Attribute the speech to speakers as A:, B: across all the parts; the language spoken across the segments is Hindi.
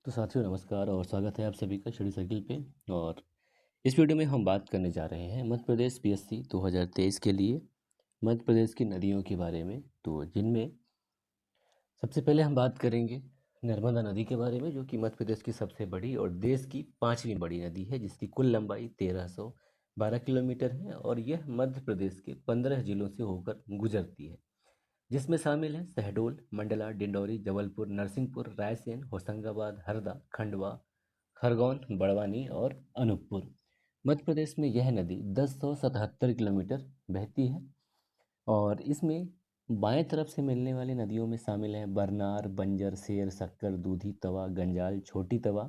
A: तो साथियों नमस्कार और स्वागत है आप सभी का स्टडी सर्किल पे। और इस वीडियो में हम बात करने जा रहे हैं मध्य प्रदेश पीएससी 2023 के लिए मध्य प्रदेश की नदियों के बारे में। तो जिनमें सबसे पहले हम बात करेंगे नर्मदा नदी के बारे में, जो कि मध्य प्रदेश की सबसे बड़ी और देश की पांचवी बड़ी नदी है, जिसकी कुल लंबाई 1312 किलोमीटर है और यह मध्य प्रदेश के 15 जिलों से होकर गुजरती है, जिसमें शामिल है शहडोल, मंडला, डिंडौरी, जबलपुर, नरसिंहपुर, रायसेन, होशंगाबाद, हरदा, खंडवा, खरगोन, बड़वानी और अनूपपुर। मध्य प्रदेश में यह नदी 1077 किलोमीटर बहती है और इसमें बाएं तरफ से मिलने वाली नदियों में शामिल हैं बरनार, बंजर, सेर, शक्कर, दूधी, तवा, गंजाल, छोटी तवा,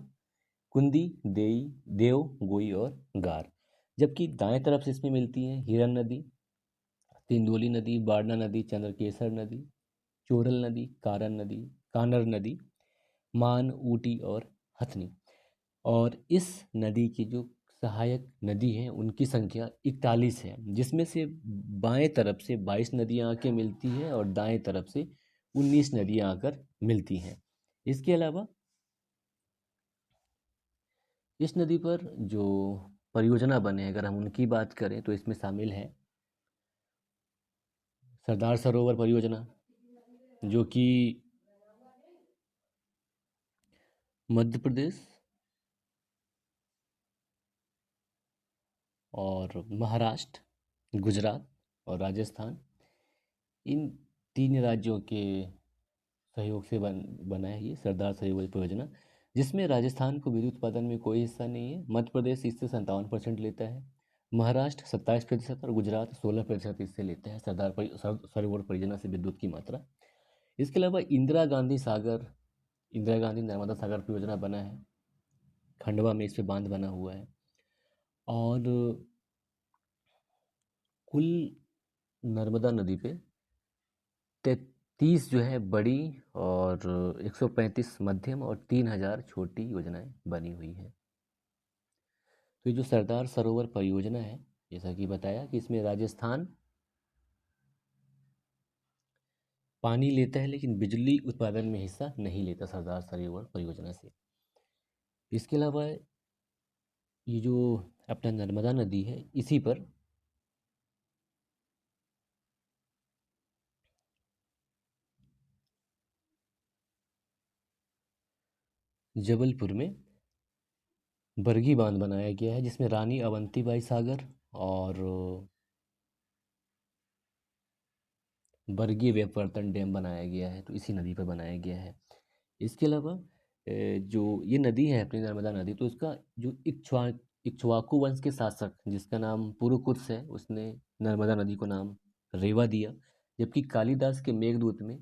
A: कुंदी, देई, देव, गोई और गार। जबकि दाएं तरफ से इसमें मिलती हैं हिरन नदी, तिंदुली नदी, बाड़ना नदी, चंद्रकेसर नदी, चोरल नदी, कारन नदी, कानर नदी, मान, ऊटी और हथनी। और इस नदी की जो सहायक नदी हैं उनकी संख्या 41 है, जिसमें से बाएं तरफ से 22 नदियां आके मिलती हैं और दाएं तरफ से 19 नदियां आकर मिलती हैं। इसके अलावा इस नदी पर जो परियोजना बने, अगर हम उनकी बात करें तो इसमें शामिल है सरदार सरोवर परियोजना, जो कि मध्य प्रदेश और महाराष्ट्र, गुजरात और राजस्थान, इन तीन राज्यों के सहयोग से बना है ये सरदार सरोवर परियोजना, जिसमें राजस्थान को विद्युत उत्पादन में कोई हिस्सा नहीं है। मध्य प्रदेश इससे 57% लेता है, महाराष्ट्र 27% और गुजरात 16% इससे लेता है सरोवर परियोजना से विद्युत की मात्रा। इसके अलावा इंदिरा गांधी नर्मदा सागर परियोजना बना है, खंडवा में इस पे बांध बना हुआ है। और कुल नर्मदा नदी पे 33 जो है बड़ी और 135 मध्यम और 3000 छोटी योजनाएं बनी हुई हैं। तो ये जो सरदार सरोवर परियोजना है, जैसा कि बताया कि इसमें राजस्थान पानी लेता है लेकिन बिजली उत्पादन में हिस्सा नहीं लेता सरदार सरोवर परियोजना से। इसके अलावा ये जो अपना नर्मदा नदी है, इसी पर जबलपुर में बरगी बांध बनाया गया है, जिसमें रानी अवंतीबाई सागर और बरगी व्यापवर्तन डैम बनाया गया है, तो इसी नदी पर बनाया गया है। इसके अलावा जो ये नदी है अपनी नर्मदा नदी, तो इसका जो इक्ष्वाकु वंश के शासक जिसका नाम पुरुकुत्स है, उसने नर्मदा नदी को नाम रेवा दिया। जबकि कालिदास के मेघदूत में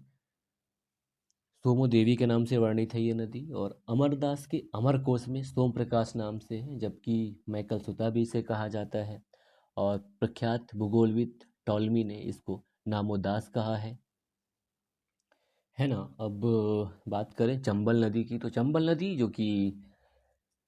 A: सोमो देवी के नाम से वर्णित है ये नदी, और अमरदास के अमरकोश में सोम प्रकाश नाम से है, जबकि मैकल सुता भी इसे कहा जाता है। और प्रख्यात भूगोलविद टॉलमी ने इसको नामोदास कहा है ना। अब बात करें चंबल नदी की, तो चंबल नदी जो कि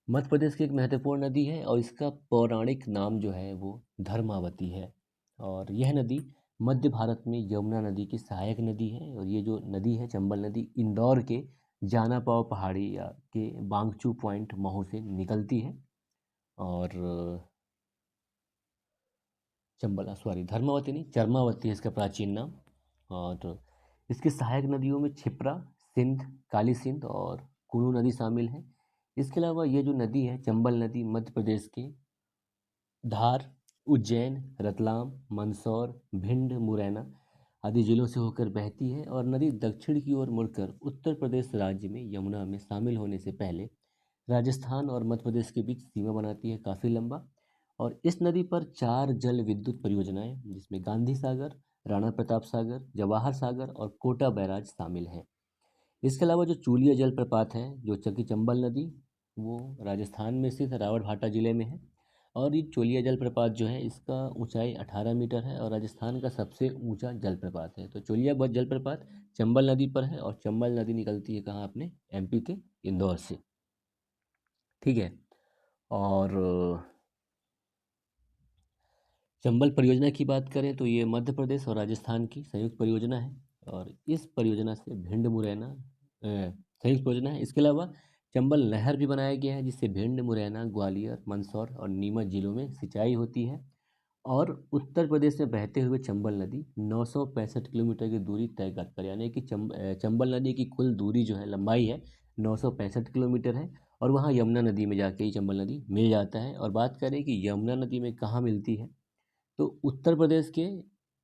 A: मध्य प्रदेश की एक महत्वपूर्ण नदी है और इसका पौराणिक नाम जो है वो धर्मावती है। और यह नदी मध्य भारत में यमुना नदी की सहायक नदी है। और ये जो नदी है चंबल नदी, इंदौर के जानापाव पहाड़ी या के बांगचू पॉइंट महू से निकलती है। और धर्मावती नहीं, चरमावती है इसका प्राचीन नाम। और इसकी सहायक नदियों में क्षिप्रा, सिंध, काली सिंध और कुल्लू नदी शामिल है। इसके अलावा ये जो नदी है चंबल नदी, मध्य प्रदेश के धार, उज्जैन, रतलाम, मंदसौर, भिंड, मुरैना आदि जिलों से होकर बहती है। और नदी दक्षिण की ओर मुड़कर उत्तर प्रदेश राज्य में यमुना में शामिल होने से पहले राजस्थान और मध्य प्रदेश के बीच सीमा बनाती है, काफ़ी लंबा। और इस नदी पर 4 जल विद्युत परियोजनाएं, जिसमें गांधी सागर, राणा प्रताप सागर, जवाहर सागर और कोटा बैराज शामिल हैं। इसके अलावा जो चूलिया जलप्रपात है, जो चकी चंबल नदी, वो राजस्थान में स्थित रावतभाटा जिले में है। और ये चोलिया जलप्रपात जो है इसका ऊंचाई 18 मीटर है और राजस्थान का सबसे ऊंचा जलप्रपात है। तो जलप्रपात चंबल नदी पर है और चंबल नदी निकलती है कहाँ, अपने एमपी के इंदौर से। ठीक है। और चंबल परियोजना की बात करें तो ये मध्य प्रदेश और राजस्थान की संयुक्त परियोजना है। और इस परियोजना से भिंड मुरैना संयुक्त परियोजना है। इसके अलावा चंबल नहर भी बनाया गया है जिससे भिंड, मुरैना, ग्वालियर, मंदसौर और नीमच जिलों में सिंचाई होती है। और उत्तर प्रदेश में बहते हुए चंबल नदी 965 किलोमीटर की दूरी तय कर, यानी कि चंबल नदी की कुल दूरी जो है, लंबाई है 965 किलोमीटर है। और वहाँ यमुना नदी में जाके ही चंबल नदी मिल जाता है। और बात करें कि यमुना नदी में कहाँ मिलती है, तो उत्तर प्रदेश के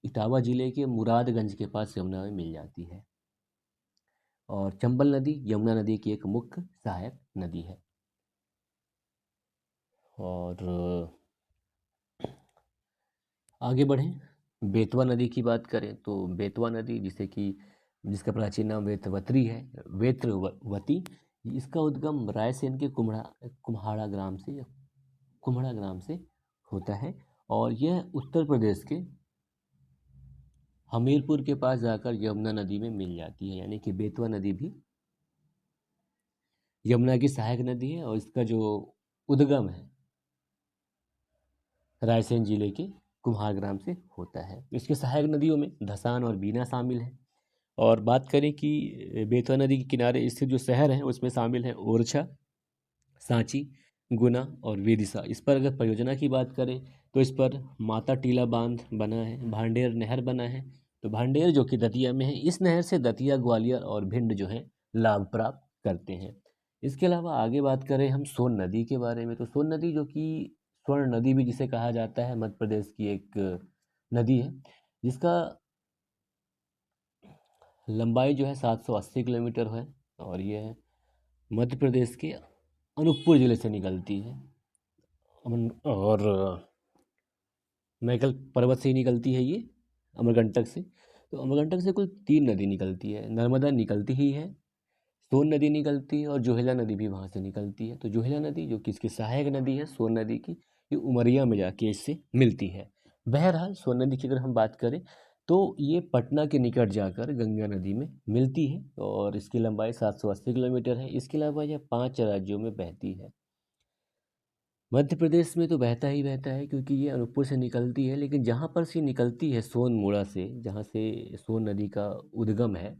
A: इटावा जिले के मुरादगंज के पास यमुना में मिल जाती है। और चंबल नदी यमुना नदी की एक मुख्य सहायक नदी है। और आगे बढ़ें, बेतवा नदी की बात करें तो बेतवा नदी जिसका प्राचीन नाम वेतवत्री है, वेत्रवती, इसका उद्गम रायसेन के कुम्हाड़ा ग्राम से होता है। और यह उत्तर प्रदेश के हमीरपुर के पास जाकर यमुना नदी में मिल जाती है, यानी कि बेतवा नदी भी यमुना की सहायक नदी है। और इसका जो उद्गम है रायसेन जिले के कुम्हारग्राम से होता है। इसके सहायक नदियों में धसान और बीना शामिल है। और बात करें कि बेतवा नदी के किनारे स्थित जो शहर हैं उसमें शामिल है ओरछा, सांची, गुना और विदिशा। इस पर अगर परियोजना की बात करें तो इस पर माता टीला बांध बना है, भांडेर नहर बना है। तो भांडेर जो कि दतिया में है, इस नहर से दतिया, ग्वालियर और भिंड जो है लाभ प्राप्त करते हैं। इसके अलावा आगे बात करें हम सोन नदी के बारे में, तो सोन नदी जो कि स्वर्ण नदी भी जिसे कहा जाता है, मध्य प्रदेश की एक नदी है जिसका लंबाई जो है 780 किलोमीटर है। और यह मध्य प्रदेश के अनूपपुर ज़िले से निकलती है। और मैकल पर्वत से ही निकलती है ये, अमरकंटक से। तो अमरकंटक से कुल 3 नदी निकलती है। नर्मदा निकलती ही है, सोन नदी निकलती है और जोहिला नदी भी वहाँ से निकलती है। तो जोहिला नदी जो कि इसकी सहायक नदी है सोन नदी की, ये उमरिया में जाके इससे मिलती है। बहरहाल सोन नदी की अगर हम बात करें तो ये पटना के निकट जाकर गंगा नदी में मिलती है और इसकी लंबाई 780 किलोमीटर है। इसके अलावा यह 5 राज्यों में बहती है। मध्य प्रदेश में तो बहता ही बहता है क्योंकि ये अनूपपुर से निकलती है, लेकिन जहाँ पर से निकलती है सोनमुड़ा से, जहाँ से सोन नदी का उद्गम है,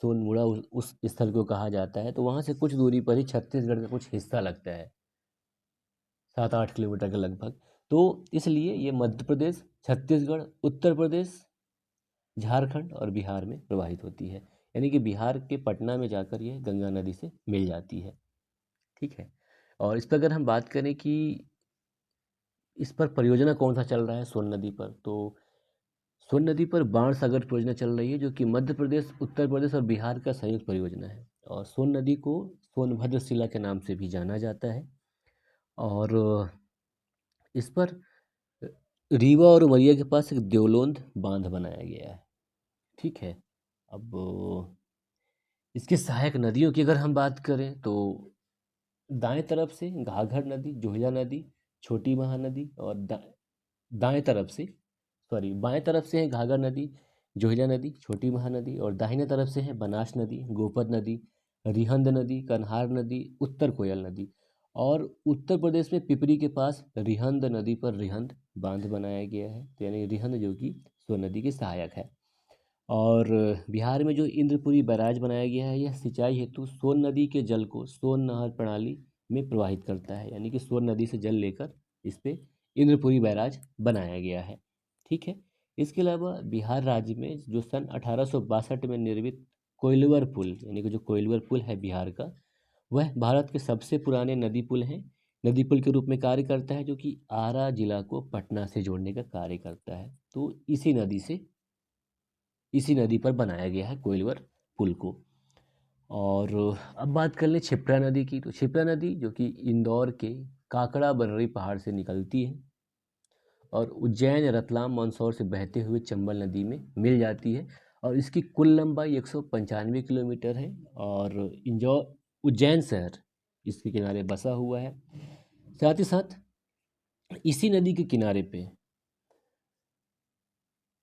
A: सोनमुड़ा उस स्थल को कहा जाता है, तो वहाँ से कुछ दूरी पर ही छत्तीसगढ़ का कुछ हिस्सा लगता है, 7-8 किलोमीटर के लगभग। तो इसलिए ये मध्य प्रदेश, छत्तीसगढ़, उत्तर प्रदेश, झारखंड और बिहार में प्रवाहित होती है। यानी कि बिहार के पटना में जाकर ये गंगा नदी से मिल जाती है। ठीक है। और इस पर अगर हम बात करें कि इस पर परियोजना कौन सा चल रहा है सोन नदी पर, तो सोन नदी पर बाणसागर परियोजना चल रही है जो कि मध्य प्रदेश, उत्तर प्रदेश और बिहार का संयुक्त परियोजना है। और सोन नदी को सोनभद्र शिला के नाम से भी जाना जाता है। और इस पर रीवा और उमरिया के पास एक देवलोंद बांध बनाया गया है। ठीक है। अब इसकी सहायक नदियों की अगर हम बात करें तो दाएं तरफ से घाघर नदी, जोहिला नदी, छोटी महानदी, और दाएं तरफ से बाएं तरफ से है घाघर नदी, जोहिला नदी, छोटी महानदी, और दाहिने तरफ से है बनास नदी, गोपद नदी, रिहंद नदी, कन्हार नदी, उत्तर कोयल नदी। और उत्तर प्रदेश में पिपरी के पास रिहंद नदी पर रिहंद बांध बनाया गया है, तो यानी रिहंद जो कि सोन नदी की सहायक है। और बिहार में जो इंद्रपुरी बैराज बनाया गया है, यह सिंचाई हेतु सोन नदी के जल को सोन नहर प्रणाली में प्रवाहित करता है, यानी कि सोन नदी से जल लेकर इस पे इंद्रपुरी बैराज बनाया गया है। ठीक है। इसके अलावा बिहार राज्य में जो सन 1862 में निर्मित कोइलवर पुल, यानी कि जो कोइलवर पुल है बिहार का, वह भारत के सबसे पुराने नदी पुल के रूप में कार्य करता है, जो कि आरा जिला को पटना से जोड़ने का कार्य करता है। तो इसी नदी पर बनाया गया है कोइलवर पुल को। और अब बात कर लें क्षिप्रा नदी की, तो क्षिप्रा नदी जो कि इंदौर के काकड़ा बर्री पहाड़ से निकलती है और उज्जैन, रतलाम, मंदसौर से बहते हुए चंबल नदी में मिल जाती है। और इसकी कुल लंबाई 195 किलोमीटर है। और उज्जैन शहर इसके किनारे बसा हुआ है। साथ ही साथ इसी नदी के किनारे पे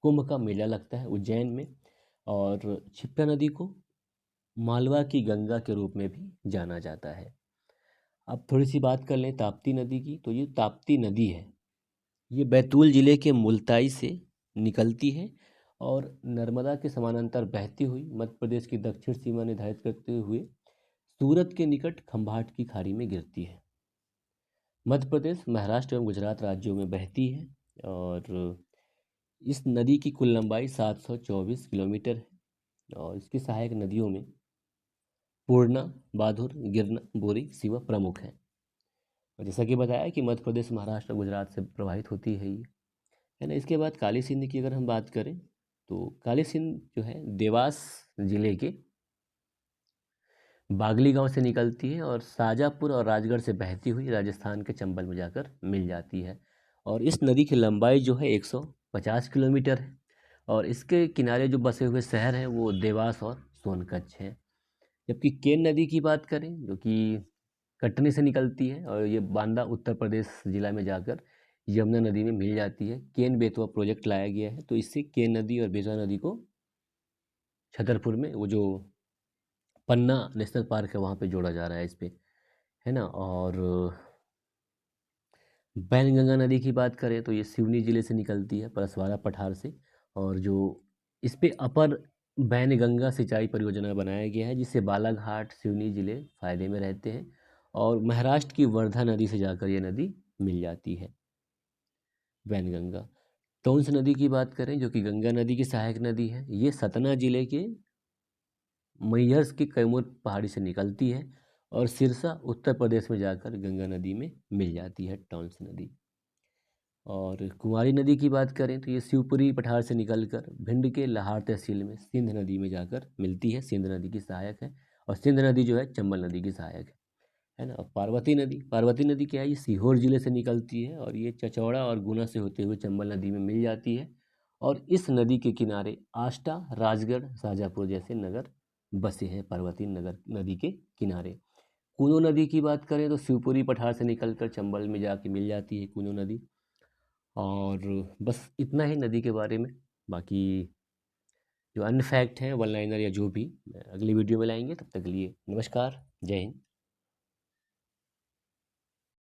A: कुंभ का मेला लगता है उज्जैन में। और क्षिप्रा नदी को मालवा की गंगा के रूप में भी जाना जाता है। अब थोड़ी सी बात कर लें ताप्ती नदी की, तो ये ताप्ती नदी है, ये बैतूल जिले के मुल्ताई से निकलती है और नर्मदा के समानांतर बहती हुई मध्य प्रदेश की दक्षिण सीमा निर्धारित करते हुए सूरत के निकट खंभाट की खाड़ी में गिरती है। मध्य प्रदेश, महाराष्ट्र एवं गुजरात राज्यों में बहती है और इस नदी की कुल लंबाई 724 किलोमीटर है और इसकी सहायक नदियों में पूर्णा, बाधुर, गिरना, बोरी, सिवा प्रमुख हैं। और जैसा कि बताया कि मध्य प्रदेश, महाराष्ट्र, गुजरात से प्रभावित होती है ये, है ना। इसके बाद काली सिंध की अगर हम बात करें तो काली सिंध जो है देवास जिले के बागली गांव से निकलती है और शाजापुर और राजगढ़ से बहती हुई राजस्थान के चंबल में जाकर मिल जाती है। और इस नदी की लंबाई जो है 150 किलोमीटर है और इसके किनारे जो बसे हुए शहर हैं वो देवास और सोनकच्छ हैं। जबकि केन नदी की बात करें जो कि कटनी से निकलती है और ये बांदा उत्तर प्रदेश जिला में जाकर यमुना नदी में मिल जाती है। केन बेतवा प्रोजेक्ट लाया गया है तो इससे केन नदी और बेतवा नदी को छतरपुर में वो जो पन्ना नेशनल पार्क है वहाँ पे जोड़ा जा रहा है इस पे, है ना। और बैनगंगा नदी की बात करें तो ये सिवनी जिले से निकलती है परसवाड़ा पठार से और जो इस पे अपर बैनगंगा सिंचाई परियोजना बनाया गया है जिससे बालाघाट सिवनी जिले फायदे में रहते हैं और महाराष्ट्र की वर्धा नदी से जाकर ये नदी मिल जाती है बैनगंगा। टोंस नदी की बात करें जो कि गंगा नदी की सहायक नदी है, ये सतना जिले के मैहर की कैमूर पहाड़ी से निकलती है और सिरसा उत्तर प्रदेश में जाकर गंगा नदी में मिल जाती है टॉन्स नदी। और कुमारी नदी की बात करें तो ये शिवपुरी पठार से निकलकर भिंड के लाहार तहसील में सिंध नदी में जाकर मिलती है, सिंध नदी की सहायक है और सिंध नदी जो है चंबल नदी की सहायक है ना। और पार्वती नदी क्या है, ये सीहोर जिले से निकलती है और ये चचौड़ा और गुना से होते हुए चंबल नदी में मिल जाती है और इस नदी के किनारे आष्टा, राजगढ़, शाजापुर जैसे नगर बसे हैं पार्वती नगर नदी के किनारे। कूनो नदी की बात करें तो शिवपुरी पठार से निकलकर चंबल में जाके मिल जाती है कूनो नदी। और बस इतना ही नदी के बारे में। बाकी जो अन्य फैक्ट हैं वन लाइनर या जो भी अगली वीडियो में लाएंगे। तब तक के लिए नमस्कार, जय हिंद।